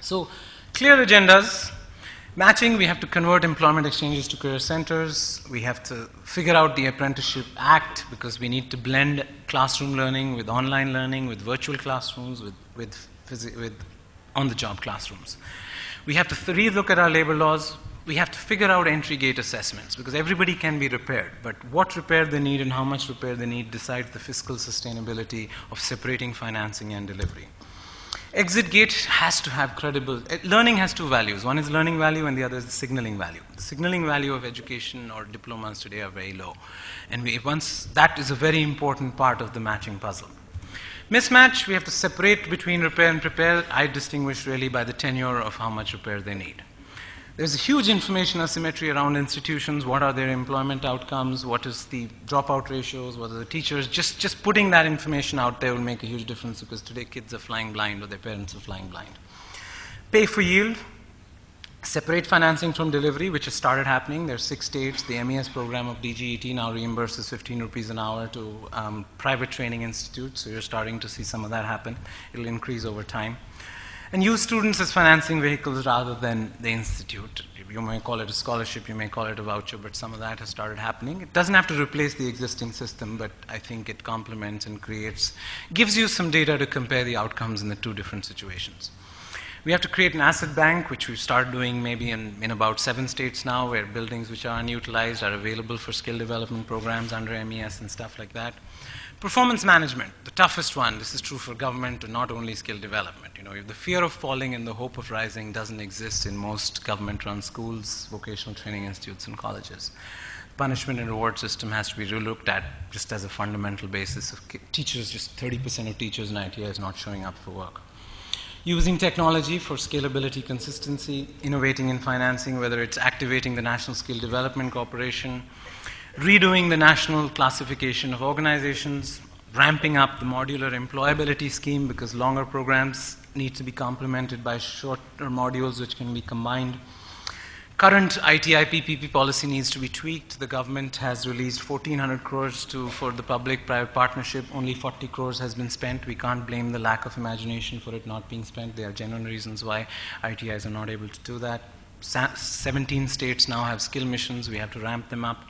So, clear agendas. Matching, we have to convert employment exchanges to career centers. We have to figure out the Apprenticeship Act because we need to blend classroom learning with online learning, with virtual classrooms, with on-the-job classrooms. We have to relook at our labor laws. We have to figure out entry gate assessments because everybody can be repaired, but what repair they need and how much repair they need decides the fiscal sustainability of separating financing and delivery. Exit gate has to have credible, learning has two values. One is learning value and the other is the signaling value. The signaling value of education or diplomas today are very low. And that is a very important part of the matching puzzle. Mismatch, we have to separate between repair and prepare. I distinguish really by the tenure of how much repair they need. There's a huge information asymmetry around institutions. What are their employment outcomes? What is the dropout ratios? What are the teachers? Just putting that information out there will make a huge difference because today kids are flying blind or their parents are flying blind. Pay for yield. Separate financing from delivery, which has started happening. There are 6 states. The MES program of DGET now reimburses 15 rupees an hour to private training institutes. So you're starting to see some of that happen. It'll increase over time. And use students as financing vehicles rather than the institute. You may call it a scholarship, you may call it a voucher, but some of that has started happening. It doesn't have to replace the existing system, but I think it complements and gives you some data to compare the outcomes in the 2 different situations. We have to create an asset bank, which we've started doing maybe in about 7 states now, where buildings which are unutilized are available for skill development programs under MES and stuff like that. Performance management, the toughest one. This is true for government and not only skill development. You know, if the fear of falling and the hope of rising doesn't exist in most government-run schools, vocational training institutes, and colleges. Punishment and reward system has to be relooked at just as a fundamental basis of teachers. Just 30% of teachers in ITI is not showing up for work. Using technology for scalability, consistency, innovating in financing, whether it's activating the National Skill Development Corporation, redoing the national classification of organizations, ramping up the modular employability scheme because longer programs need to be complemented by shorter modules which can be combined. Current ITI PPP policy needs to be tweaked. The government has released 1,400 crores for the public-private partnership. Only 40 crores has been spent. We can't blame the lack of imagination for it not being spent. There are genuine reasons why ITIs are not able to do that. 17 states now have skill missions. We have to ramp them up.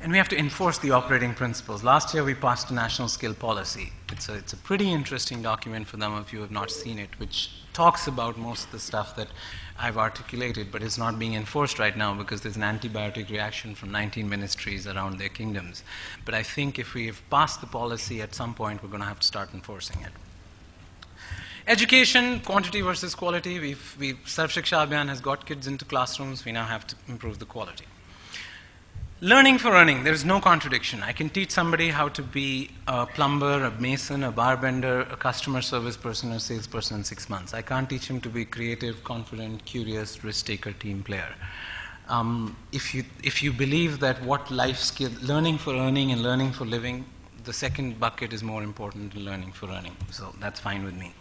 And we have to enforce the operating principles. Last year we passed a national skill policy. It's a pretty interesting document for them if you have not seen it, which talks about most of the stuff that I've articulated, but it's not being enforced right now because there's an antibiotic reaction from 19 ministries around their kingdoms. But I think if we have passed the policy at some point, we're going to have to start enforcing it. Education, quantity versus quality. Sarv Shiksha Abhiyan has got kids into classrooms. We now have to improve the quality. Learning for earning, there's no contradiction. I can teach somebody how to be a plumber, a mason, a barbender, a customer service person, or a salesperson in 6 months. I can't teach him to be creative, confident, curious, risk-taker, team player. If you believe that what life skill, learning for earning and learning for living, the second bucket is more important than learning for earning. So that's fine with me.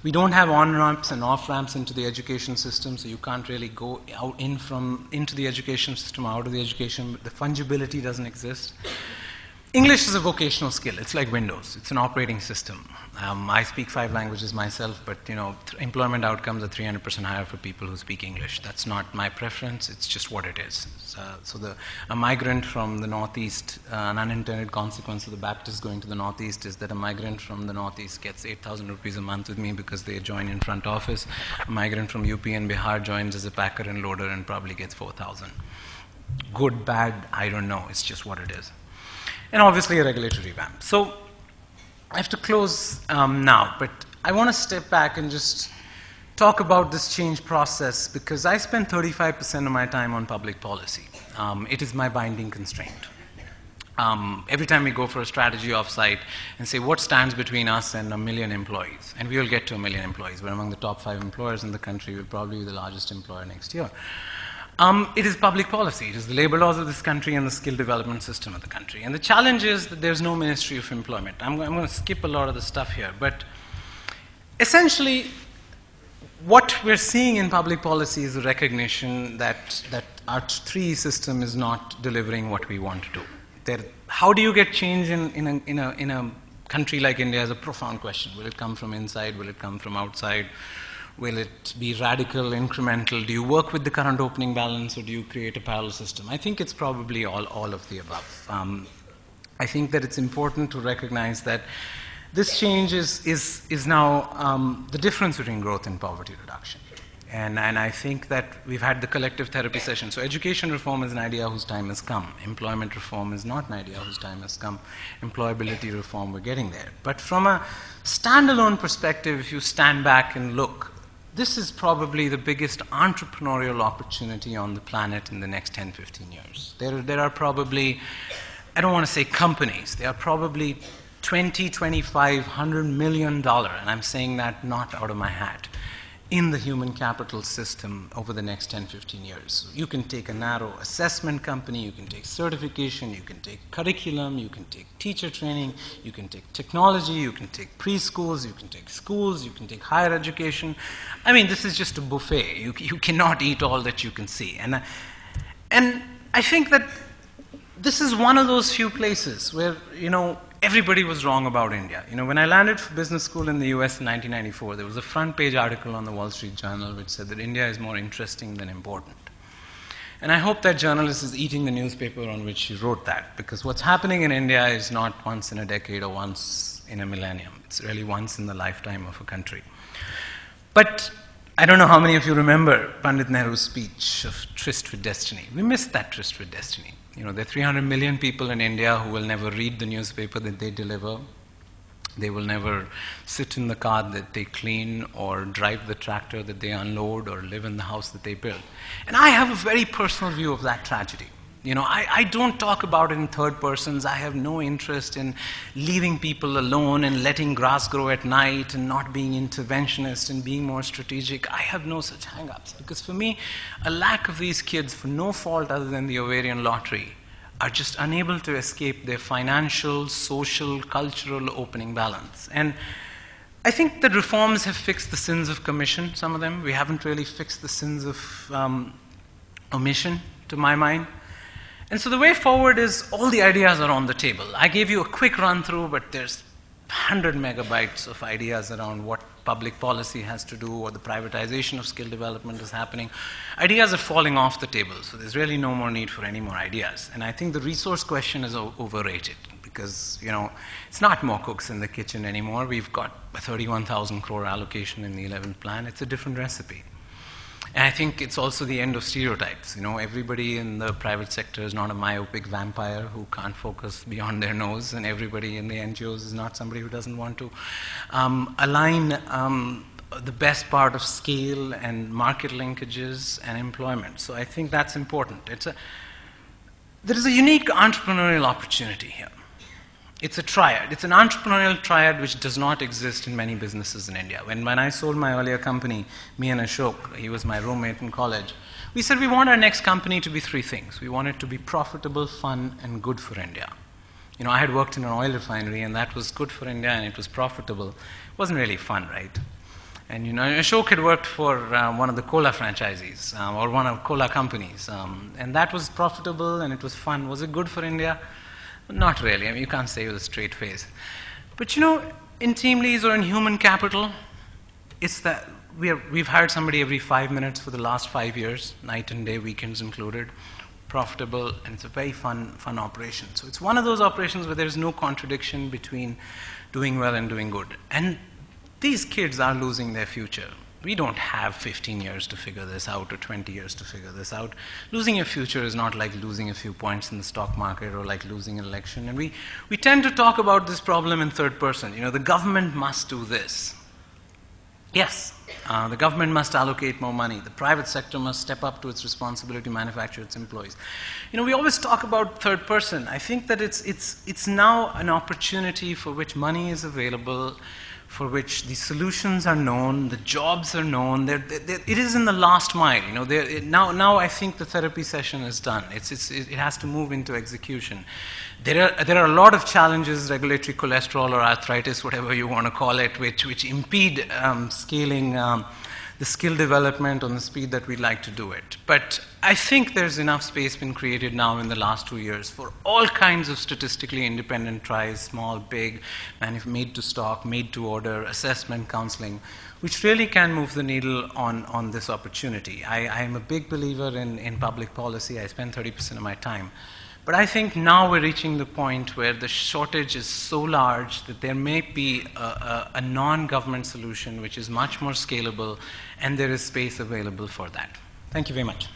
We don't have on-ramps and off-ramps into the education system, so you can't really go into the education system, out of the education. The fungibility doesn't exist. English is a vocational skill. It's like Windows. It's an operating system. I speak 5 languages myself, but employment outcomes are 300% higher for people who speak English. That's not my preference. It's just what it is. A migrant from the Northeast, an unintended consequence of the Baptists going to the Northeast is that a migrant from the Northeast gets 8,000 rupees a month with me because they join in front office. A migrant from UP and Bihar joins as a packer and loader and probably gets 4,000. Good, bad, I don't know. It's just what it is. And obviously a regulatory revamp. So I have to close now, but I want to step back and just talk about this change process because I spend 35% of my time on public policy. It is my binding constraint. Every time we go for a strategy offsite and say what stands between us and 1 million employees, and we will get to 1 million employees. We're among the top 5 employers in the country. We'll probably be the largest employer next year. It is public policy. It is the labor laws of this country and the skill development system of the country. And the challenge is that there's no Ministry of Employment. I'm going to skip a lot of the stuff here, but essentially what we're seeing in public policy is a recognition that our 3 system is not delivering what we want to do. How do you get change in a country like India is a profound question. Will it come from inside? Will it come from outside? Will it be radical, incremental? Do you work with the current opening balance, or do you create a parallel system? I think it's probably all of the above. I think that it's important to recognize that this change is now the difference between growth and poverty reduction. And I think that we've had the collective therapy session. So education reform is an idea whose time has come. Employment reform is not an idea whose time has come. Employability reform, we're getting there. But from a standalone perspective, if you stand back and look, this is probably the biggest entrepreneurial opportunity on the planet in the next 10, 15 years. There are probably, I don't want to say companies, there are probably 20, 25, $100 million, and I'm saying that not out of my hat, in the human capital system over the next 10, 15 years. You can take a narrow assessment company, you can take certification, you can take curriculum, you can take teacher training, you can take technology, you can take preschools, you can take schools, you can take higher education. I mean, this is just a buffet. You cannot eat all that you can see. And I think that this is one of those few places where, everybody was wrong about India. When I landed for business school in the US in 1994, there was a front page article on the Wall Street Journal which said that India is more interesting than important. And I hope that journalist is eating the newspaper on which he wrote that, because what's happening in India is not once in a decade or once in a millennium. It's really once in the lifetime of a country. But I don't know how many of you remember Pandit Nehru's speech of Tryst with Destiny. We missed that Tryst with Destiny. There are 300 million people in India who will never read the newspaper that they deliver. They will never sit in the car that they clean, or drive the tractor that they unload, or live in the house that they build. And I have a very personal view of that tragedy. I don't talk about it in third persons. I have no interest in leaving people alone and letting grass grow at night and not being interventionist and being more strategic. I have no such hang-ups, because for me, a lack of these kids, for no fault other than the ovarian lottery, are just unable to escape their financial, social, cultural opening balance. And I think that reforms have fixed the sins of commission, some of them. We haven't really fixed the sins of omission, to my mind. And so the way forward is all the ideas are on the table. I gave you a quick run through, but there's 100 megabytes of ideas around what public policy has to do, or the privatization of skill development is happening. Ideas are falling off the table, so there's really no more need for any more ideas. And I think the resource question is overrated, because it's not more cooks in the kitchen anymore. We've got a 31,000 crore allocation in the 11th plan. It's a different recipe. And I think it's also the end of stereotypes. Everybody in the private sector is not a myopic vampire who can't focus beyond their nose, and everybody in the NGOs is not somebody who doesn't want to align the best part of scale and market linkages and employment. So I think that's important. There is a unique entrepreneurial opportunity here. It's a triad. It's an entrepreneurial triad which does not exist in many businesses in India. When I sold my earlier company, me and Ashok, he was my roommate in college, we said we want our next company to be three things. We want it to be profitable, fun, and good for India. I had worked in an oil refinery, and that was good for India, and it was profitable. It wasn't really fun, right? And Ashok had worked for one of the cola franchisees, or one of cola companies, and that was profitable and it was fun. Was it good for India? Not really. I mean, you can't say with a straight face. But in team leads or in human capital, it's that we've hired somebody every 5 minutes for the last 5 years, night and day, weekends included, profitable, and it's a very fun operation. So it's one of those operations where there's no contradiction between doing well and doing good. And these kids are losing their future. We don't have 15 years to figure this out, or 20 years to figure this out. Losing your future is not like losing a few points in the stock market or like losing an election. And we tend to talk about this problem in third person. The government must do this. Yes, the government must allocate more money. The private sector must step up to its responsibility to manufacture its employees. We always talk about third person. I think that it's now an opportunity for which money is available, for which the solutions are known, the jobs are known. It is in the last mile. Now I think the therapy session is done. It has to move into execution. There are a lot of challenges, regulatory cholesterol or arthritis, whatever you want to call it, which impede scaling the skill development, on the speed that we'd like to do it. But I think there's enough space been created now in the last 2 years for all kinds of statistically independent tries, small, big, made to stock, made to order, assessment, counseling, which really can move the needle on this opportunity. I am a big believer in public policy. I spend 30% of my time. But I think now we're reaching the point where the shortage is so large that there may be a non-government solution which is much more scalable, and there is space available for that. Thank you very much.